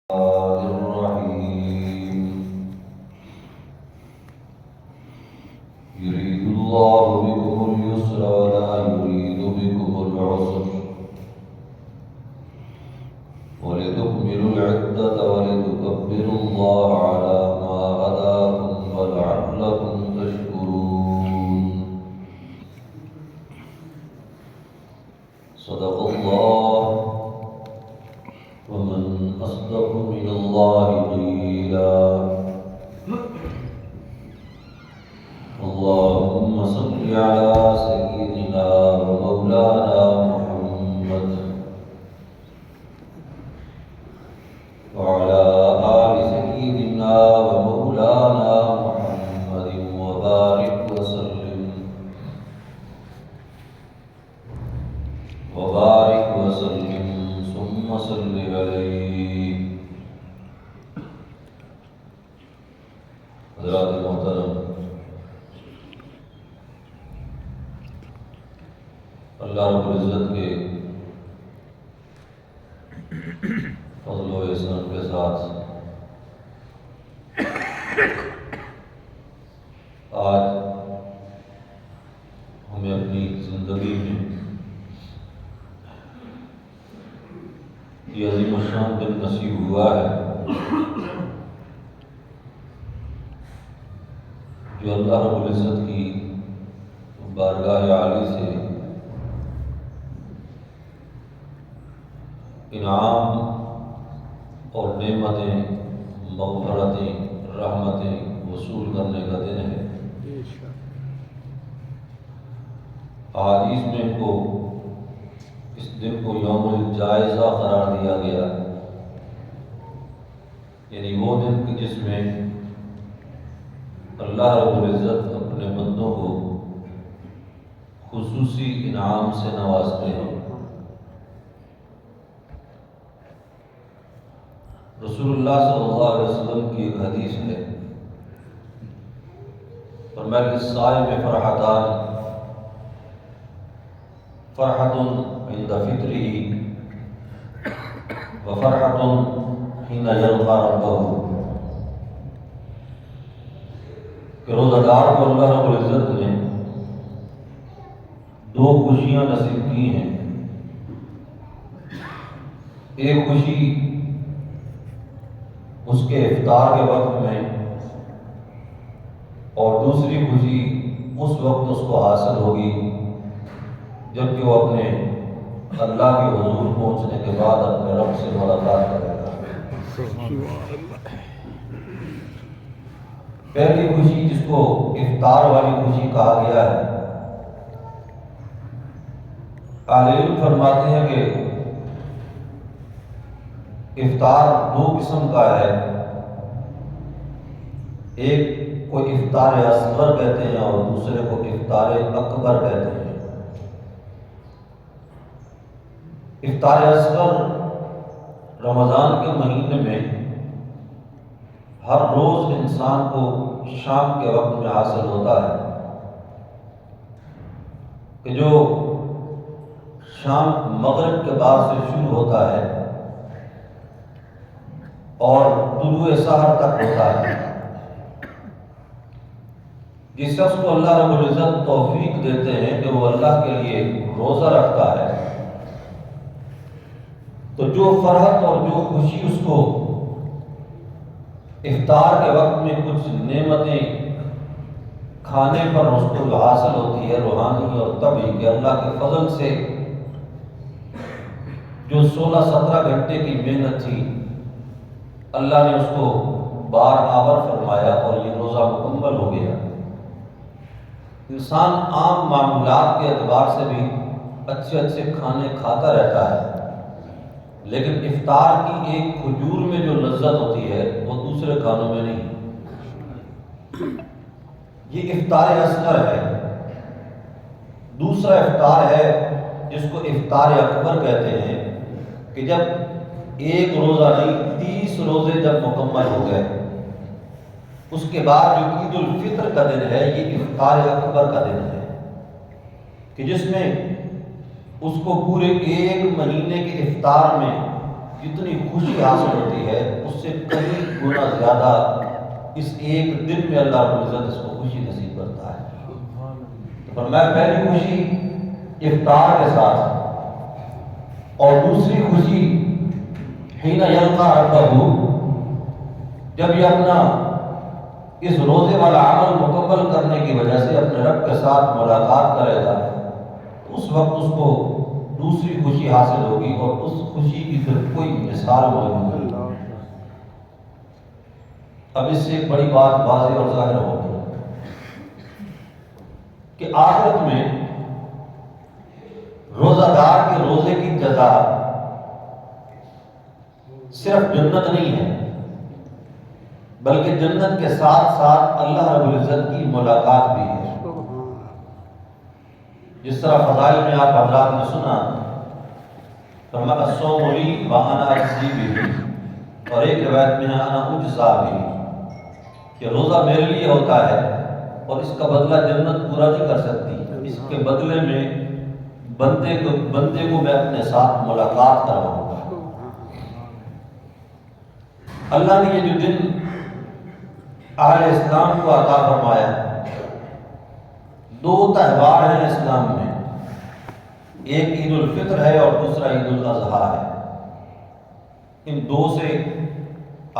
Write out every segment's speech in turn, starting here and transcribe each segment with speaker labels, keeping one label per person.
Speaker 1: الرحيم يريد الله بكم اليسر ولا يريد بكم العسر ولتكملوا العدة ولتكبروا الله على ما هداكم ولعلكم تشكرون صدق الله ومن أصدق من الله قيلا اللهم صل على سيدنا ومولانا محمد وعلى آل سيدنا ومولانا محمد وبارك وسلم ثم صل عليه. حضرات محترم، اللہ رب العزت کے فضل و احسان کے ساتھ آج ہمیں اپنی زندگی میں یہ عظیم الشان دن نصیب ہوا ہے جو اللہ رب العزت کی بارگاہ عالی سے انعام اور نعمتیں، مغفرتیں، رحمتیں وصول کرنے کا دن ہے. احادیث میں اس دن کو یوم الجائزہ قرار دیا گیا، یعنی وہ دن جس میں اللہ رب العزت اپنے بندوں کو خصوصی انعام سے نوازتے ہیں. رسول اللہ صلی اللہ علیہ وسلم کی ایک حدیث ہے، فرمایا للصائم فرحتان، فرحۃ عند فطره وفرحۃ حين يلقى ربه. کہ روزہ دار کو اللہ رب العزت نے دو خوشیاں نصیب کی ہیں. ایک خوشی اس کے افطار کے وقت میں، اور دوسری خوشی اس وقت اس کو حاصل ہوگی جبکہ وہ اپنے اللہ کے حضور پہنچنے کے بعد اپنے رب سے ملاقات کرے گا. پہلی خوشی جس کو افطار والی خوشی کہا گیا ہے، اہل علم فرماتے ہیں کہ افطار دو قسم کا ہے. ایک کو افطار اصغر کہتے ہیں اور دوسرے کو افطار اکبر کہتے ہیں. افطار اصغر رمضان کے مہینے میں ہر روز انسان کو شام کے وقت میں حاصل ہوتا ہے، کہ جو شام مغرب کے بعد سے شروع ہوتا ہے اور طلوع سحر تک ہوتا ہے. جس شخص کو اللہ رب العزت توفیق دیتے ہیں کہ وہ اللہ کے لیے روزہ رکھتا ہے، تو جو فرحت اور جو خوشی اس کو افطار کے وقت میں کچھ نعمتیں کھانے پر اس کو حاصل ہوتی ہے روحانی اور طبعی، کہ اللہ کے فضل سے جو 16-17 گھنٹے کی محنت تھی اللہ نے اس کو بار آور فرمایا اور یہ روزہ مکمل ہو گیا. انسان عام معمولات کے اعتبار سے بھی اچھے کھانے کھاتا رہتا ہے، لیکن افطار کی ایک کھجور میں جو لذت ہوتی ہے وہ دوسرے کھانوں میں نہیں. یہ افطار اصغر ہے. دوسرا افطار ہے جس کو افطار اکبر کہتے ہیں، کہ جب ایک روزہ نہیں 30 روزے جب مکمل ہو گئے، اس کے بعد جو عید الفطر کا دن ہے یہ افطار اکبر کا دن ہے، کہ جس میں اس کو پورے ایک مہینے کے افطار میں جتنی خوشی حاصل ہوتی ہے اس سے کئی گنا زیادہ اس ایک دن میں اللہ رب العزت اس کو خوشی نصیب کرتا ہے۔ تو میں پہلی خوشی افطار کے ساتھ اور دوسری خوشی حین یلقا ربہ، جب یہ اپنا اس روزے والا عمل مکمل کرنے کی وجہ سے اپنے رب کے ساتھ ملاقات کرے گا، اس وقت اس کو دوسری خوشی حاصل ہوگی اور اس خوشی کی پھر کوئی مثال موجود نہیں۔ اب اس سے ایک بڑی بات واضح اور ظاہر ہوگی کہ آخرت میں روزہ دار کے روزے کی جزا صرف جنت نہیں ہے، بلکہ جنت کے ساتھ ساتھ اللہ رب العزت کی ملاقات بھی ہے۔ جس طرح فضائل میں آپ حضرات نے سنا، فرمایا الصوم لی وانا اجزی بہ، اور ایک روایت میں ہے انا اجزا بہ، کہ روزہ میرے لیے ہوتا ہے اور اس کا بدلہ جنت پورا نہیں کر سکتی، اس کے بدلے میں بندے کو میں اپنے ساتھ ملاقات کرواؤں گا۔ اللہ نے یہ جو دن اہل اسلام کو عطا فرمایا، دو تہوار ہیں اسلام میں، ایک عید الفطر ہے اور دوسرا عید الاضحیٰ ہے۔ ان دو سے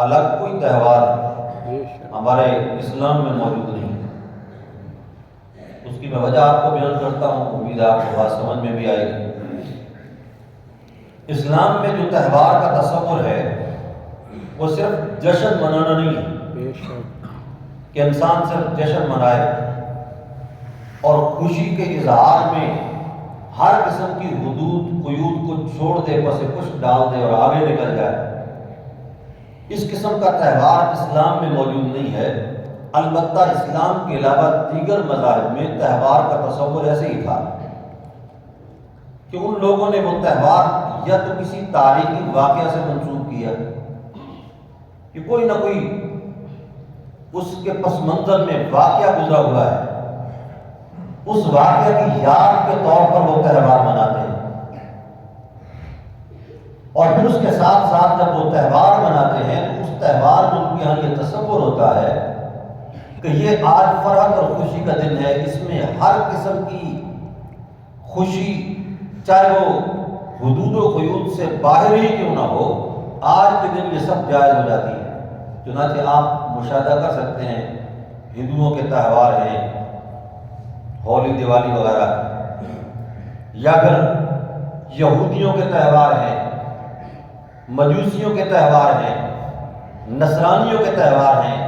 Speaker 1: الگ کوئی تہوار ہمارے اسلام میں موجود نہیں۔ اس کی میں وجہ آپ کو بیان کرتا ہوں، امید ہے آپ کو بات سمجھ میں بھی آئے گی۔ اسلام میں جو تہوار کا تصور ہے وہ صرف جشن منانا نہیں ہے کہ انسان صرف جشن منائے اور خوشی کے اظہار میں ہر قسم کی حدود قیود کو چھوڑ دے، پس کچھ ڈال دے اور آگے نکل جائے۔ اس قسم کا تہوار اسلام میں موجود نہیں ہے، البتہ اسلام کے علاوہ دیگر مذاہب میں تہوار کا تصور ایسے ہی تھا کہ ان لوگوں نے وہ تہوار یا تو کسی تاریخی واقعہ سے منسوب کیا کہ کوئی نہ کوئی اس کے پس منظر میں واقعہ گزرا ہوا ہے، اس واقعہ کی یاد کے طور پر وہ تہوار مناتے ہیں، اور پھر اس کے ساتھ ساتھ جب وہ تہوار مناتے ہیں تو اس تہوار میں ان کے یہاں یہ تصور ہوتا ہے کہ یہ آج فرحت اور خوشی کا دن ہے، اس میں ہر قسم کی خوشی چاہے وہ حدود و قیود سے باہر ہی کیوں نہ ہو، آج کے دن یہ سب جائز ہو جاتی ہے۔ چنانچہ آپ مشاہدہ کر سکتے ہیں، ہندوؤں کے تہوار ہیں ہولی دیوالی وغیرہ، یا پھر یہودیوں کے تہوار ہیں، مجوسیوں کے تہوار ہیں، نصرانیوں کے تہوار ہیں،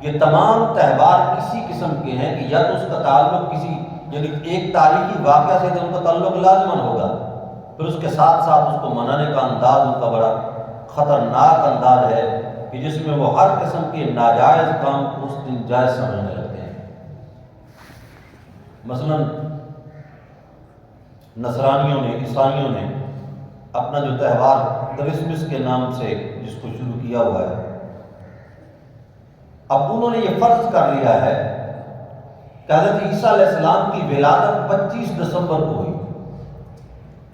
Speaker 1: یہ تمام تہوار اسی قسم کے ہیں کہ یا تو اس کا تعلق کسی یعنی ایک تاریخی واقعہ سے ان کا تعلق لازماً ہوگا، پھر اس کے ساتھ ساتھ اس کو منانے کا انداز ان کا بڑا خطرناک انداز ہے کہ جس میں وہ ہر قسم کے ناجائز کام کو اس دن جائز سمجھنے لگتے ہیں۔ مثلا نصرانیوں نے، عیسائیوں نے اپنا جو تہوار کرسمس کے نام سے جس کو شروع کیا ہوا ہے، اب انہوں نے یہ فرض کر لیا ہے کہ حضرت عیسیٰ علیہ السلام کی ولادت 25 دسمبر کو ہوئی،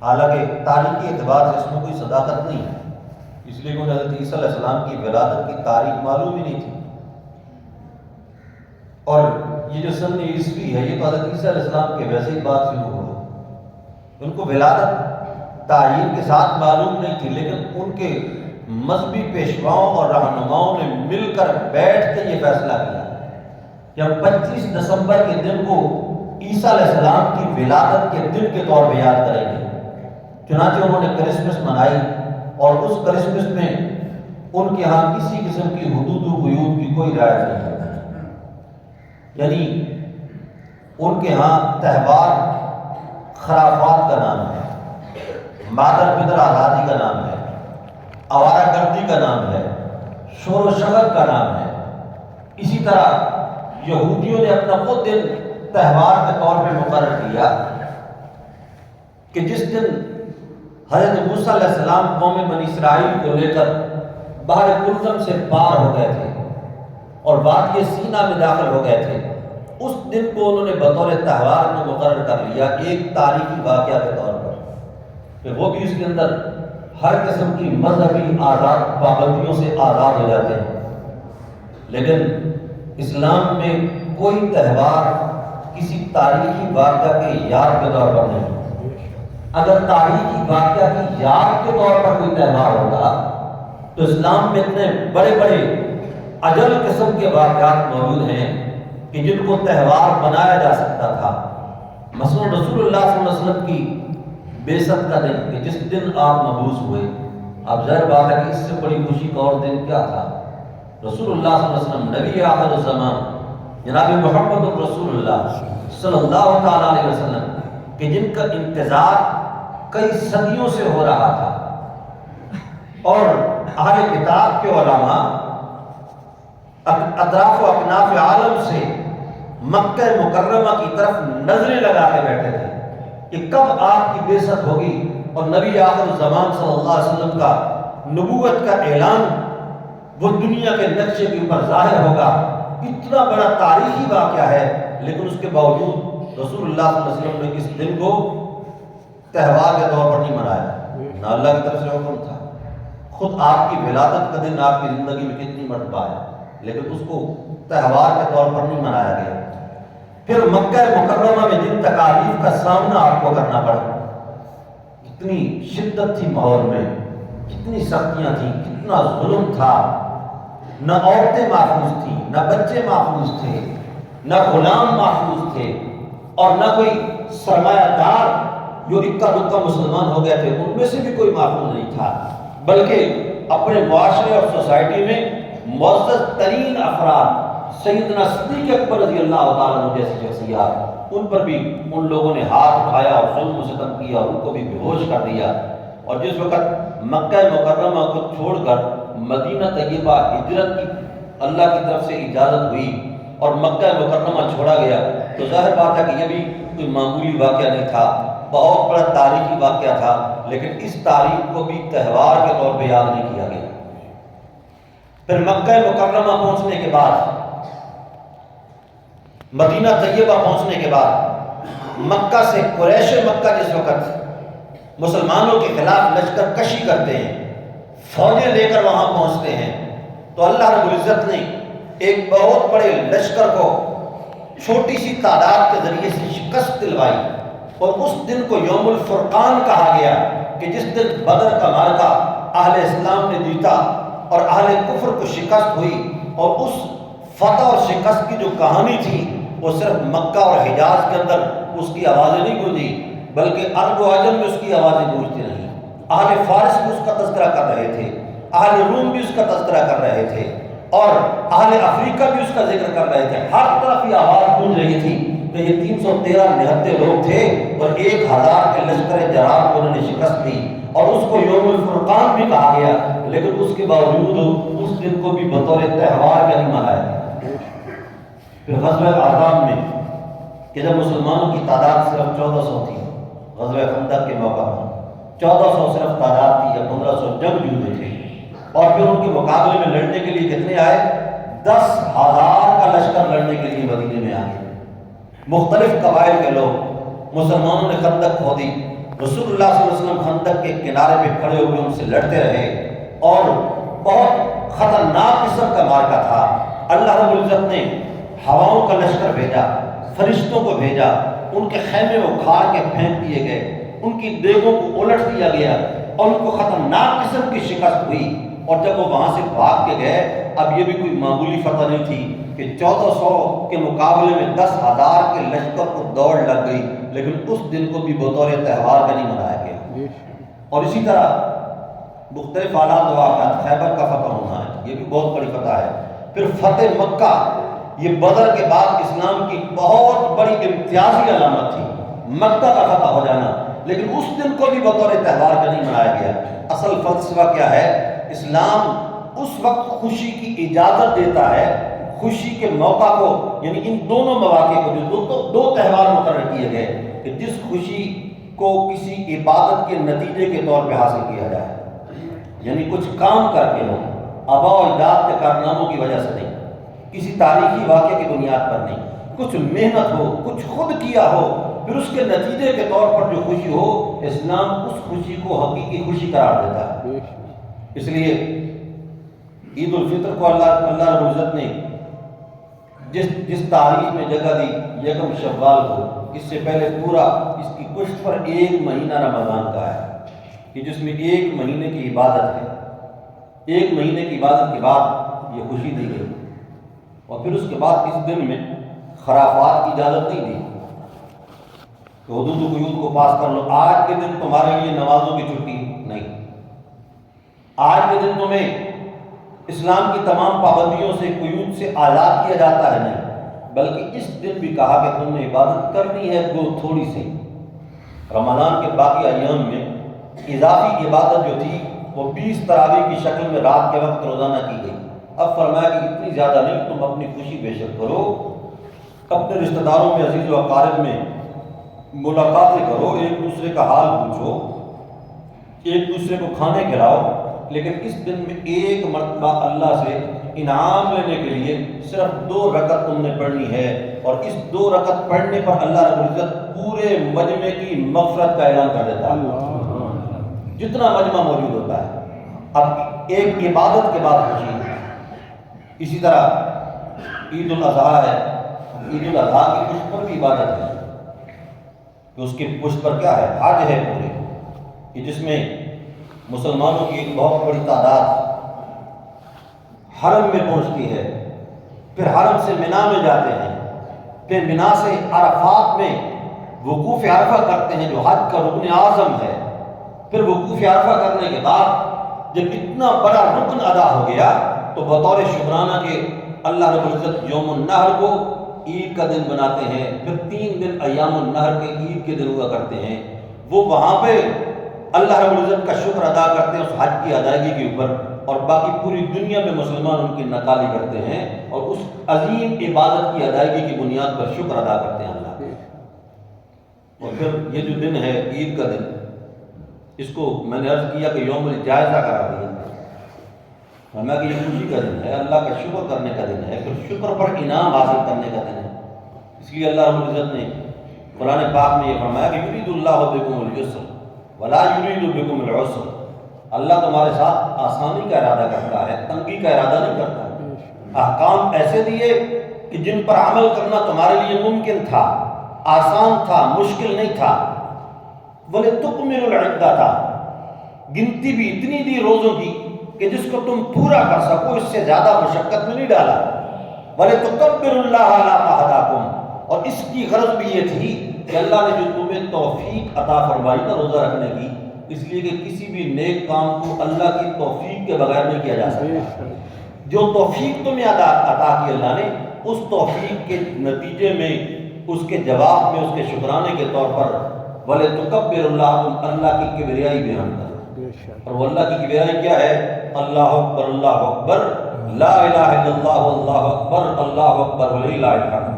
Speaker 1: حالانکہ تاریخی اعتبار سے اس میں کوئی صداقت نہیں ہے، اس لیے کہ انہیں حضرت عیسیٰ علیہ السلام کی ولادت کی تاریخ معلوم ہی نہیں تھی، اور یہ جو سن عیسوی ہے یہ تو حضرت عیسیٰ علیہ السلام کے ویسے ہی بات شروع ہوا، ان کو ولادت تاریخ کے ساتھ معلوم نہیں تھی، لیکن ان کے مذہبی پیشواؤں اور رہنماؤں نے مل کر بیٹھ کے یہ فیصلہ کیا کہ ہم 25 دسمبر کے دن کو عیسیٰ علیہ السلام کی ولادت کے دن کے طور پہ یاد کریں گے۔ چنانچہ انہوں نے کرسمس منائی، اور اس کرسمس میں ان کے ہاں کسی قسم کی حدود و قیود کی کوئی رعایت نہیں ہے، یعنی ان کے ہاں تہوار خرافات کا نام ہے، مادر پدر آزادی کا نام ہے، آوارہ گردی کا نام ہے، شور و شغل کا نام ہے۔ اسی طرح یہودیوں نے اپنا وہ دن تہوار کے طور پہ مقرر کیا کہ جس دن حضرت موسیٰ علیہ السلام قوم بنی اسرائیل کو لے کر بحر کلثم سے پار ہو گئے تھے اور وادی سینا میں داخل ہو گئے تھے، اس دن کو انہوں نے بطور تہوار میں مقرر کر لیا ایک تاریخی واقعہ کے طور پر، پھر وہ بھی اس کے اندر ہر قسم کی مذہبی پابندیوں سے آزاد ہو جاتے ہیں، لیکن اسلام میں کوئی تہوار کسی تاریخی واقعہ کے یاد کے طور پر نہیں۔ اگر تاریخی واقعہ کی یاد کے طور پر کوئی تہوار ہوگا تو اسلام میں اتنے بڑے بڑے اجل قسم کے واقعات موجود ہیں کہ جن کو تہوار بنایا جا سکتا تھا۔ مثلا رسول اللہ صلی اللہ علیہ وسلم کی بعثت کا دن، کہ جس دن آپ مبعوث ہوئے، اب ظاہر بات ہے کہ اس سے بڑی خوشی کا اور دن کیا تھا؟ رسول اللہ صلی اللہ علیہ وسلم نبی آخر الزمان جناب محمد الرسول اللہ صلی اللہ تعالیٰ علیہ وسلم کہ جن کا انتظار کئی صدیوں سے ہو رہا تھا، اور اہل کتاب کے علماء اطراف و اکناف عالم سے مکہ مکرمہ کی طرف نظریں لگا کے بیٹھے تھے کہ کب آپ کی بعثت ہوگی اور نبی آخر الزمان صلی اللہ علیہ وسلم کا نبوت کا اعلان وہ دنیا کے نقشے کے اوپر ظاہر ہوگا۔ اتنا بڑا تاریخی واقعہ ہے، لیکن اس کے باوجود رسول اللہ صلی اللہ علیہ وسلم نے اس دن کو تہوار کے طور پر نہیں منایا، نہ اللہ کی طرف سے حکم تھا۔ خود آپ کی ولادت کا دن آپ کی زندگی میں کتنی مرتبہ ہے، لیکن اس کو تہوار کے طور پر نہیں منایا گیا۔ پھر مکہ مکرمہ میں جن تکالیف کا سامنا آپ کو کرنا پڑا، اتنی شدت تھی ماحول میں، کتنی سختیاں تھیں، کتنا ظلم تھا، نہ عورتیں محفوظ تھیں، نہ بچے محفوظ تھے، نہ غلام محفوظ تھے، اور نہ کوئی سرمایہ دار جو اکا دکا مسلمان ہو گئے تھے ان میں سے بھی کوئی محفوظ نہیں تھا، بلکہ اپنے معاشرے اور سوسائٹی میں معزز ترین افراد سیدنا صدیق اکبر رضی اللہ تعالیٰ عنہ جیسی شخصیات، ان پر بھی ان لوگوں نے ہاتھ اٹھایا اور ظلم و ستم کیا اور ان کو بھی بے ہوش کر دیا۔ اور جس وقت مکہ مکرمہ کو چھوڑ کر مدینہ طیبہ ہجرت کی اللہ کی طرف سے اجازت ہوئی اور مکہ مکرمہ چھوڑا گیا، تو ظاہر بات ہے کہ یہ بھی کوئی معمولی واقعہ نہیں تھا، بہت بڑا تاریخی واقعہ تھا، لیکن اس تاریخ کو بھی تہوار کے طور پہ یاد نہیں کیا گیا۔ پھر مکہ مکرمہ پہنچنے کے بعد، مدینہ طیبہ پہنچنے کے بعد، مکہ سے قریش مکہ جس وقت مسلمانوں کے خلاف لشکر کشی کرتے ہیں، فوجیں لے کر وہاں پہنچتے ہیں، تو اللہ رب العزت نے ایک بہت بڑے لشکر کو چھوٹی سی تعداد کے ذریعے سے شکست دلوائی، اور اس دن کو یوم الفرقان کہا گیا کہ جس دن بدر کا معرکہ اہل اسلام نے جیتا اور اہل کفر کو شکست ہوئی، اور اس فتح اور شکست کی جو کہانی تھی وہ صرف مکہ اور حجاز کے اندر اس کی آوازیں نہیں گونجی، بلکہ عرب و عجم میں اس کی آوازیں گونجتی رہیں۔ اہل فارس بھی اس کا تذکرہ کر رہے تھے، اہل روم بھی اس کا تذکرہ کر رہے تھے، اور اہل افریقہ بھی اس کا ذکر کر رہے تھے۔ ہر طرف یہ آواز گونج رہی تھی کہ یہ 313 نہتے لوگ تھے اور 1000 کے لشکر جرار کو انہوں نے شکست دی، اور اس کو یوم الفرقان بھی کہا گیا، لیکن اس کے باوجود اس دن کو بھی بطور تہوار کا نہیں منایا گیا۔ پھر غزوہ احزاب میں کہ جب مسلمانوں کی تعداد صرف 1400 تھی، غزوہ خندق کے موقع پر 1400 صرف تعداد تھی، یا 1500 جنگجو میں تھے، اور پھر ان کے مقابلے میں لڑنے کے لیے کتنے آئے؟ 10,000 کا لشکر لڑنے کے لیے مدینے میں آئے، مختلف قبائل کے لوگ۔ مسلمانوں نے خندق کھودی، رسول اللہ صلی اللہ علیہ وسلم خندق کے کنارے پہ کھڑے ہوئے ان سے لڑتے رہے، اور بہت خطرناک قسم کا معرکہ تھا۔ اللہ رب العزت نے ہواؤں کا لشکر بھیجا، فرشتوں کو بھیجا، ان کے خیمے اکھاڑ کے پھینک دیے گئے، ان کی دیگوں کو الٹ دیا گیا، اور ان کو خطرناک قسم کی شکست ہوئی۔ اور جب وہ وہاں سے بھاگ کے گئے، اب یہ بھی کوئی معمولی فتح نہیں تھی کہ 1400 کے مقابلے میں 10,000 کے لشکر کو دوڑ لگ گئی، لیکن اس دن کو بھی بطور تہوار کا نہیں منایا گیا۔ اور اسی طرح مختلف حالات و واقعات، خیبر کا فتح ہونا ہے، یہ بھی بہت بڑی فتح ہے۔ پھر فتح مکہ، یہ بدر کے بعد اسلام کی بہت بڑی امتیازی علامت تھی، مکہ کا فتح ہو جانا، لیکن اس دن کو بھی بطور تہوار کا نہیں منایا گیا۔ اصل فلسفہ کیا ہے؟ اسلام اس وقت خوشی کی اجازت دیتا ہے، خوشی کے موقع کو، یعنی ان دونوں مواقع کو جو دو تہوار مقرر کیے گئے، کہ جس خوشی کو کسی عبادت کے نتیجے کے طور پہ حاصل کیا جائے، یعنی کچھ کام کر کے ہو، آباء و اجداد کے کارناموں کی وجہ سے نہیں، کسی تاریخی واقعے کی بنیاد پر نہیں، کچھ محنت ہو، کچھ خود کیا ہو، پھر اس کے نتیجے کے طور پر جو خوشی ہو، اسلام اس خوشی کو حقیقی خوشی قرار دیتا ہے۔ اس لیے عید الفطر کو اللہ رب العزت نے جس تاریخ میں جگہ دی، یکم شوال کو، اس سے پہلے پورا اس کی پشت پر 1 مہینہ رمضان کا ہے کہ جس میں 1 مہینے کی عبادت ہے۔ 1 مہینے کی عبادت کے بعد یہ خوشی دی گئی، اور پھر اس کے بعد اس دن میں خرافات کی اجازت نہیں دی کہ حدود و قیود کو پاس کر لو، آج کے دن تمہارے لیے نمازوں کی چھٹی نہیں، آج کے دن تمہیں اسلام کی تمام پابندیوں سے، قیود سے آزاد کیا جاتا ہے، نہیں، بلکہ اس دن بھی کہا کہ تم نے عبادت کرنی ہے وہ تھوڑی سی۔ رمضان کے باقی ایام میں اضافی عبادت جو تھی وہ 20 تراویح کی شکل میں رات کے وقت روزانہ کی گئی۔ اب فرمایا کہ اتنی زیادہ نہیں، تم اپنی خوشی بے شک کرو، اپنے رشتہ داروں میں، عزیز و اقارب میں ملاقاتیں کرو، ایک دوسرے کا حال پوچھو، ایک دوسرے کو کھانے کھلاؤ، لیکن اس دن میں 1 مرتبہ اللہ سے انعام لینے کے لیے صرف 2 رکعت تم نے پڑھنی ہے، اور اس 2 رکعت پڑھنے پر اللہ رب العزت پورے مجمع کی مغفرت کا اعلان کر دیتا ہے، جتنا مجمع موجود ہوتا ہے۔ اب ایک عبادت کے بعد خوشی۔ اسی طرح عید الاضحیٰ ہے، عید الاضحیٰ کی پشت پر بھی عبادت ہے، کہ اس کی پشت پر کیا ہے؟ حج ہے پورے، کہ جس میں مسلمانوں کی ایک بہت بڑی تعداد حرم میں پہنچتی ہے، پھر حرم سے مینا میں جاتے ہیں، پھر مینا سے عرفات میں وقوف عرفہ کرتے ہیں جو حج کا رکن اعظم ہے۔ پھر وقوف عرفہ کرنے کے بعد جب اتنا بڑا رکن ادا ہو گیا تو بطور شکرانہ کے اللہ رب العزت یوم النحر کو عید کا دن بناتے ہیں، پھر 3 دن ایام النحر کے عید کے دن ہوا کرتے ہیں، وہ وہاں پہ اللہ رب العزت کا شکر ادا کرتے ہیں اس حج کی ادائیگی کے اوپر، اور باقی پوری دنیا میں مسلمان ان کی نقالی کرتے ہیں اور اس عظیم عبادت کی ادائیگی کی بنیاد پر شکر ادا کرتے ہیں اللہ کے۔ اور پھر یہ جو دن ہے عید کا دن، اس کو میں نے عرض کیا کہ یوم الجائزہ قرار دیا، ہمیں کہ یہ خوشی کا دن ہے، اللہ کا شکر کرنے کا دن ہے، پھر شکر پر انعام حاصل کرنے کا دن ہے۔ اس لیے اللہ رب العزت نے قرآن پاک میں یہ فرمایا کہ یرید اللہ بکم اليسر ولا یرید بکم العسر، اللہ تمہارے ساتھ آسانی کا ارادہ کرتا ہے، تنگی کا ارادہ نہیں کرتا۔ احکام ایسے دیے کہ جن پر عمل کرنا تمہارے لیے ممکن تھا، آسان تھا، مشکل نہیں تھا۔ وَلِتُكْمِلُوا الْعِدَّةَ، گنتی بھی اتنی دی روزوں کی کہ جس کو تم پورا کر سکو، اس سے زیادہ مشقت میں نہیں ڈالا۔ وَلِتُكَبِّرُوا اللَّهَ عَلَىٰ مَا هَدَاكُمْ، اور اس کی غرض بھی یہ تھی کہ اللہ نے جو تمہیں توفیق عطا فرمائی نا روزہ رکھنے کی، اس لیے کہ کسی بھی نیک کام کو اللہ کی توفیق کے بغیر نہیں کیا جا سکتا۔ جو توفیق تمہیں عطا کی اللہ نے، اس توفیق کے نتیجے میں، اس کے جواب میں، اس کے شکرانے کے طور پر وَلِتُكَبِّرُوا اللَّهَ، اللہ کی کبریائی بیان کرو۔ اور وہ اللہ کی کبریائی کیا ہے؟ اللہ اکبر، اللہ اکبر، لا الہ الا اللہ، اللہ اکبر، اللہ اکبر وللہ الحمد۔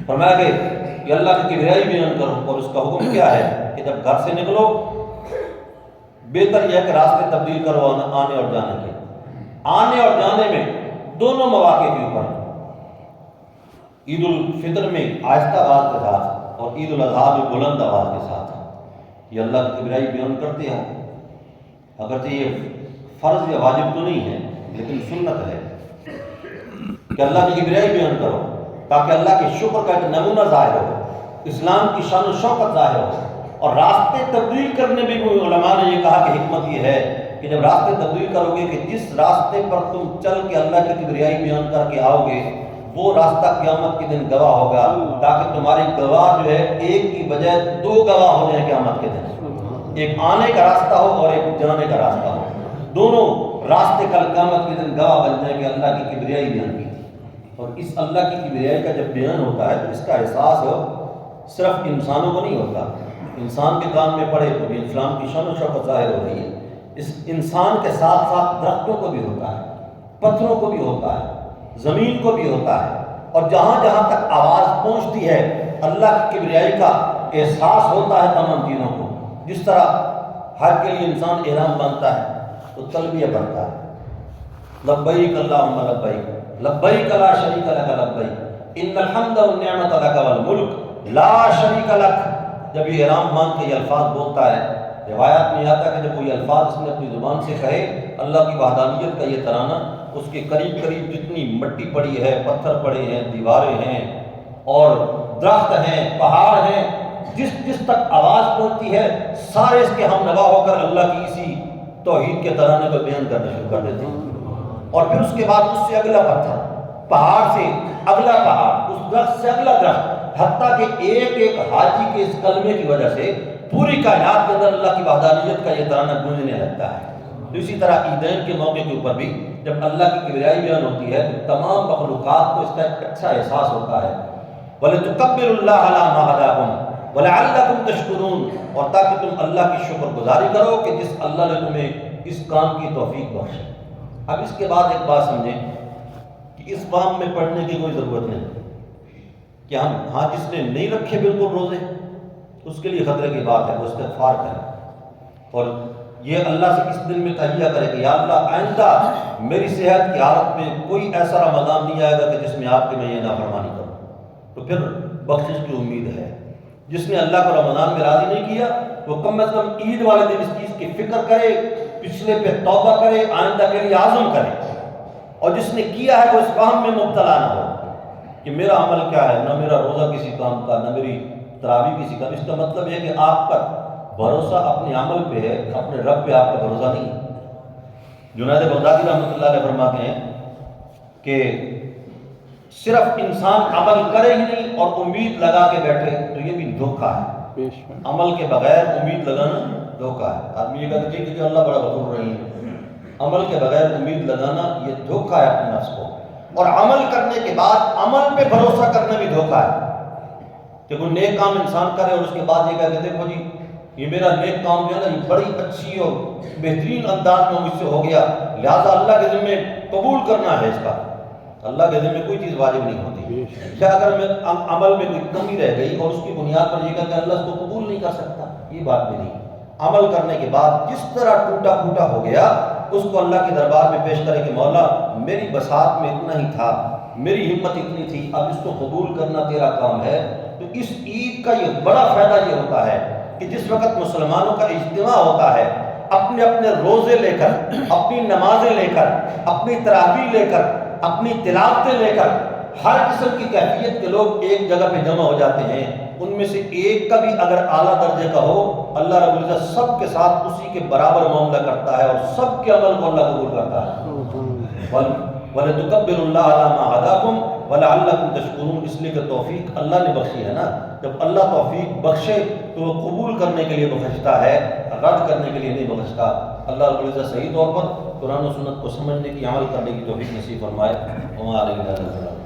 Speaker 1: فرمایا کہ اللہ کی کبریائی بیان کرو، اور اس کا حکم کیا ہے کہ جب گھر سے نکلو بہتر یہ ہے کہ راستے تبدیل کرو آنے اور جانے کے۔ آنے اور جانے میں دونوں مواقع کے اوپر عید الفطر میں آہستہ آواز کے ساتھ اور عید الاضحیٰ میں بلند آواز کے ساتھ یہ اللہ کی کبریائی بیان کرتے ہیں۔ اگرچہ یہ فرض یا واجب تو نہیں ہے، لیکن سنت ہے کہ اللہ کی کبریائی بیان کرو تاکہ اللہ کے شکر کا ایک نمونہ ظاہر ہو، اسلام کی شان و شوکت ظاہر ہو۔ اور راستے تبدیل کرنے بھی کوئی علماء نے یہ کہا کہ حکمت یہ ہے کہ جب راستے تبدیل کرو گے کہ جس راستے پر تم چل کے اللہ کی کبریائی بیان کر کے آؤ گے وہ راستہ قیامت کے دن گواہ ہوگا، تاکہ تمہاری گواہ جو ہے ایک کی بجائے 2 گواہ ہو جائیں قیامت کے دن، ایک آنے کا راستہ ہو اور ایک جانے کا راستہ ہو، دونوں راستے کل قیامت کے دن گواہ بن جائیں کہ اللہ کی کبریائی بیان کی تھی۔ اور اس اللہ کی کبریائی کا جب بیان ہوتا ہے تو اس کا احساس صرف انسانوں کو نہیں ہوتا، انسان کے کان میں پڑے تو بھی اسلام کی شان و شوکت ظاہر ہو رہی ہے۔ اس انسان کے ساتھ ساتھ درختوں کو بھی ہوتا ہے، پتھروں کو بھی ہوتا ہے، زمین کو بھی ہوتا ہے، اور جہاں جہاں تک آواز پہنچتی ہے اللہ کی کبریائی کا احساس ہوتا ہے تمام چیزوں کو۔ جس طرح حج کے لیے انسان احرام باندھتا ہے تو تلبیہ پڑھتا ہے، لبیک اللہم لبیک، لبیک لا شریک لک لبیک، ان الحمد والنعمت لک والملک لا شریک لک، جب یہ احرام مان کے یہ الفاظ بولتا ہے، روایات میں آتا ہے کہ جب کوئی الفاظ اس نے اپنی زبان سے کہے اللہ کی وحدانیت کا یہ ترانہ، اس کے قریب قریب جتنی مٹی پڑی ہے، پتھر پڑے ہیں، دیواریں ہیں اور درخت ہیں، پہاڑ ہیں، جس تک آواز پہنچتی ہے سارے اس کے ہم نوا ہو کر اللہ کی اسی توحید کے ترانے کو بیان کرنا شروع کر دیتے ہیں۔ اور پھر اس کے بعد اس سے اگلا پتھر، پہاڑ سے اگلا پہاڑ، اس درخت سے اگلا درخت، حتیٰ کہ ایک ایک حاجی کے اس کلمے کی وجہ سے پوری کائنات کے اندر اللہ کی وحدانیت کا یہ ترانہ گونجنے لگتا ہے۔ تو اسی طرح عیدین کے موقع کے اوپر بھی جب اللہ کی کبریائی بیان ہوتی ہے تو تمام مخلوقات کو اس کا ایک اچھا احساس ہوتا ہے، وَلِتُكَبِّرُوا اللَّهَ عَلَىٰ مَا هَدَاكُمْ وَلَعَلَّكُمْ تَشْكُرُونَ، اور تاکہ تم اللہ کی شکر گزاری کرو کہ جس اللہ نے تمہیں اس کام کی توفیق بخشی۔ اب اس کے بعد ایک بات سمجھیں کہ اس باب میں پڑھنے کی کوئی ضرورت نہیں کہ ہاں جس نے نہیں رکھے بالکل روزے اس کے لیے خطرے کی بات ہے، وہ استغفار کرے اور یہ اللہ سے اس دل میں تہیہ کرے کہ یا اللہ آئندہ میری صحت کی حالت میں کوئی ایسا رمضان نہیں آئے گا کہ جس میں آپ کے میں یہ نافرمانی کروں، تو پھر بخشش کی امید ہے۔ جس نے اللہ کو رمضان میں راضی نہیں کیا وہ کم از کم عید والے دن اس چیز کی فکر کرے، پچھلے پہ توبہ کرے، آئندہ کے لیے عزم کرے، اور جس نے کیا ہے وہ اس فہم میں مبتلا نہ ہو کہ میرا عمل کیا ہے، نہ میرا روزہ کسی کام کا، نہ میری تراویح کسی کا۔ اس کا مطلب یہ کہ آپ کا بھروسہ اپنے عمل پہ ہے، اپنے رب پہ آپ کا بھروسہ نہیں ہے۔ جنید بغدادی رحمۃ اللہ علیہ فرماتے ہیں کہ صرف انسان عمل کرے ہی نہیں اور امید لگا کے بیٹھے تو یہ بھی دھوکہ ہے۔ عمل کے بغیر امید لگانا دھوکہ ہے۔ آدمی یہ کہتا ہے کہ اللہ بڑا غفور رحیم ہے، عمل کے بغیر امید لگانا یہ دھوکہ ہے اپنے نفس کو، اور عمل کرنے کے بعد عمل پہ بھروسہ کرنا بھی دھوکہ ہے کہ کوئی نیک کام انسان کرے اور اس کے بعد یہ کہتے ہیں دیکھو جی یہ میرا نیک کام جو ہے نا یہ بڑی اچھی اور بہترین انداز میں مجھ سے ہو گیا، لہٰذا اللہ کے ذمہ قبول کرنا ہے اس کا۔ اللہ کے ذمہ کوئی چیز واجب نہیں ہوتی، یا اگر میں عمل میں کوئی کمی رہ گئی اور اس کی بنیاد پر یہ کہا کہ اللہ اس کو قبول نہیں کر سکتا، یہ بات بھی نہیں۔ عمل کرنے کے بعد جس طرح ٹوٹا پھوٹا ہو گیا اس کو اللہ کے دربار میں پیش کرے کہ مولا میری بساط میں اتنا ہی تھا، میری ہمت اتنی تھی، اب اس کو قبول کرنا تیرا کام ہے۔ تو اس عید کا یہ بڑا فائدہ یہ ہوتا ہے کہ جس وقت مسلمانوں کا اجتماع ہوتا ہے اپنے اپنے روزے لے کر، اپنی نمازیں لے کر، اپنی تراویح لے کر، اپنی تلاوتیں لے کر، ہر قسم کی کیفیت کے لوگ ایک جگہ پہ جمع ہو جاتے ہیں، ان میں سے ایک کا بھی اگر اعلیٰ درجے کا ہو اللہ رب العزت سب کے ساتھ اسی کے برابر معاملہ کرتا ہے اور سب کے عمل کو اللہ قبول کرتا ہے۔ وَلِتُكَبِّرُوا اللَّهَ عَلَىٰ مَا هَدَاكُمْ وَلَعَلَّكُمْ تَشْكُرُونَ، اس لیے کہ توفیق اللہ نے بخشی ہے نا، جب اللہ توفیق بخشے تو وہ قبول کرنے کے لیے بخشتا ہے، رد کرنے کے لیے نہیں بخشتا۔ اللہ رب العزت صحیح طور پر قرآن و سنت کو سمجھنے کی، عمل کرنے کی توفیق نصیب فرمائے۔ وما علینا الا البلاغ۔